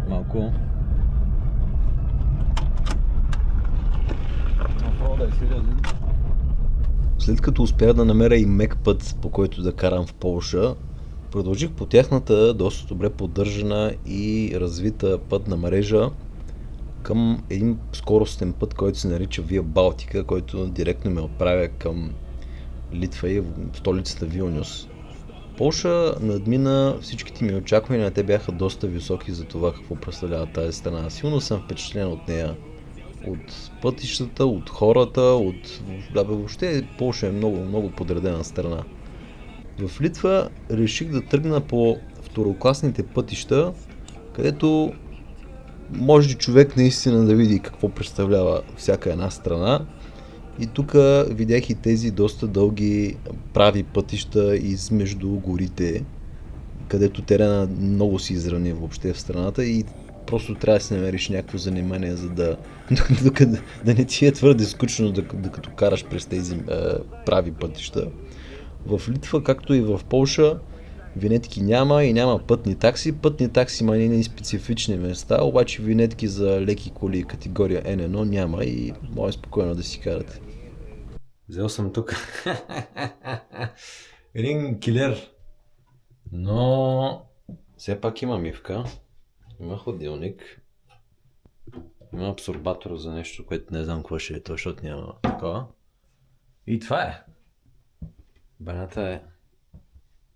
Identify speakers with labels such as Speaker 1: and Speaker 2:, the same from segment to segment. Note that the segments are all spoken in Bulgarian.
Speaker 1: Малко. Направо да е сериозен. След като успях да намеря и мек път, по който да карам в Полша, продължих по тяхната доста добре поддържана и развита пътна мрежа към един скоростен път, който се нарича Вия Балтика, който директно ме отправя към Литва и столицата Вилнюс. Полша надмина всичките ми очаквания, те бяха доста високи за това какво представлява тази страна. Силно съм впечатлен от нея, от пътищата, от хората, въобще Полша е много, много подредена страна. В Литва реших да тръгна по второкласните пътища, където може ли човек наистина да види какво представлява всяка една страна. И тук видях и тези доста дълги прави пътища измежду горите, където терена много си изравни въобще в страната и просто трябва да си намериш някакво занимание, за да не ти е твърде скучно, докато караш през тези прави пътища. В Литва, както и в Полша, винетки няма и няма пътни такси. Пътни такси има и специфични места, обаче винетки за леки коли категория N1 няма и може спокойно да си карате. Взел съм тук един килер, но все пак има мивка, има хладилник, има абсорбатор за нещо, което не знам какво ще е, защото няма такова. И това е. Баната е.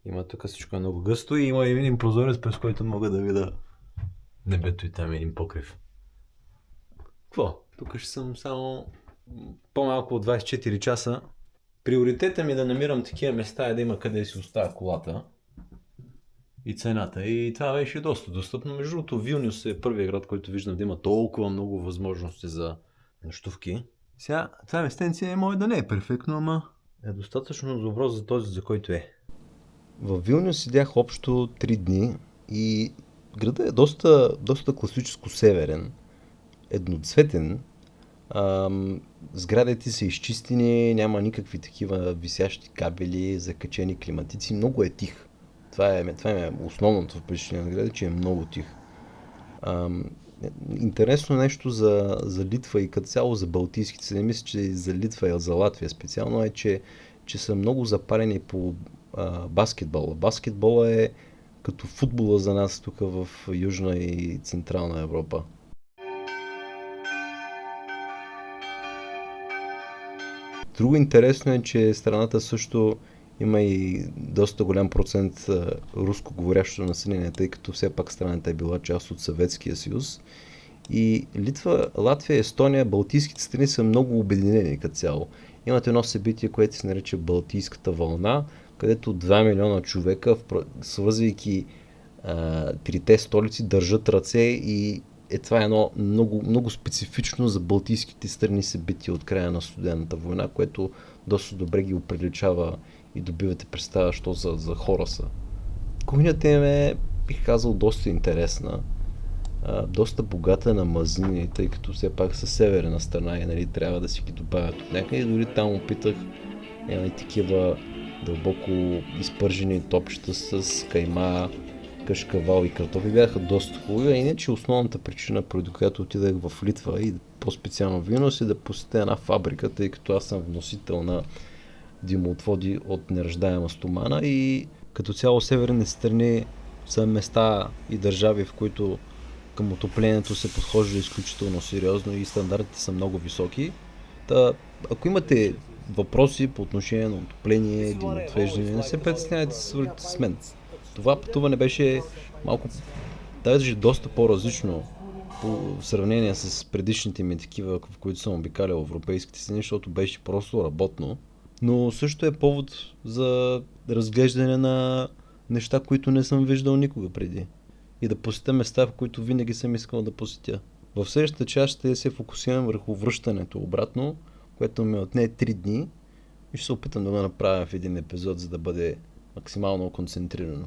Speaker 1: Има тук всичко е много гъсто и има един прозорец, през който мога да видя небето и там е един покрив. Какво? Тук ще съм само по-малко от 24 часа. Приоритетът ми е да намирам такива места е да има къде да си оставя колата и цената. И това беше доста достъпно. Между другото, Вилнюс е първият град, който виждам да има толкова много възможности за нощувки. Сега, това местенце може да не е перфектно, ама е достатъчно добро за този, за който е. В Вилнюс седях общо 3 дни и градът е доста класическо северен, едноцветен. Сградите са изчистени, няма никакви такива висящи кабели, закачени климатици, много е тих. Това е основното впечатление на града, че е много тих. Интересно нещо за Литва и като цяло за балтийските, не мисля, че за Литва и за Латвия специално е, че са много запарени по баскетбола. Баскетбола е като футбола за нас тук в Южна и Централна Европа. Друго интересно е, че страната също има и доста голям процент руско говорящо население, тъй като все пак страната е била част от Съветския съюз. И Литва, Латвия, Естония, Балтийските страни са много обединени като цяло. Имат едно събитие, което се нарича Балтийската вълна, където 2 милиона човека, свързвайки трите столици, държат ръце и това е едно много, много специфично за балтийските страни събитие от края на студената война, което доста добре ги оприличава и добивате представа, що за хора са. Кухнята им е, бих казал, доста интересна, доста богата на мазнини, тъй като все пак са северна страна и нали, трябва да си ги добавят от някъде. Дори там опитах и такива дълбоко изпържени топчета с кайма, кашкавал и картофи бяха доста хубави, а иначе основната причина, поради която отидах в Литва и по-специално Вилнюс е да посетя една фабрика, тъй като аз съм вносител на димоотводи от нераждаема стомана и като цяло северните страни са места и държави, в които към отоплението се подхожда изключително сериозно и стандартите са много високи. Ако имате въпроси по отношение на отопление, димоотвеждане, не се притеснявайте да се свържете с мен. Това пътуване беше малко, даже доста по-различно в сравнение с предишните ми такива, в които съм обикалял европейските страни, защото беше просто работно. Но също е повод за разглеждане на неща, които не съм виждал никога преди. И да посетя места, в които винаги съм искал да посетя. В следващата част ще се фокусирам върху връщането обратно, което ми отне 3 дни и ще се опитам да го направя в един епизод, за да бъде максимално концентрирано.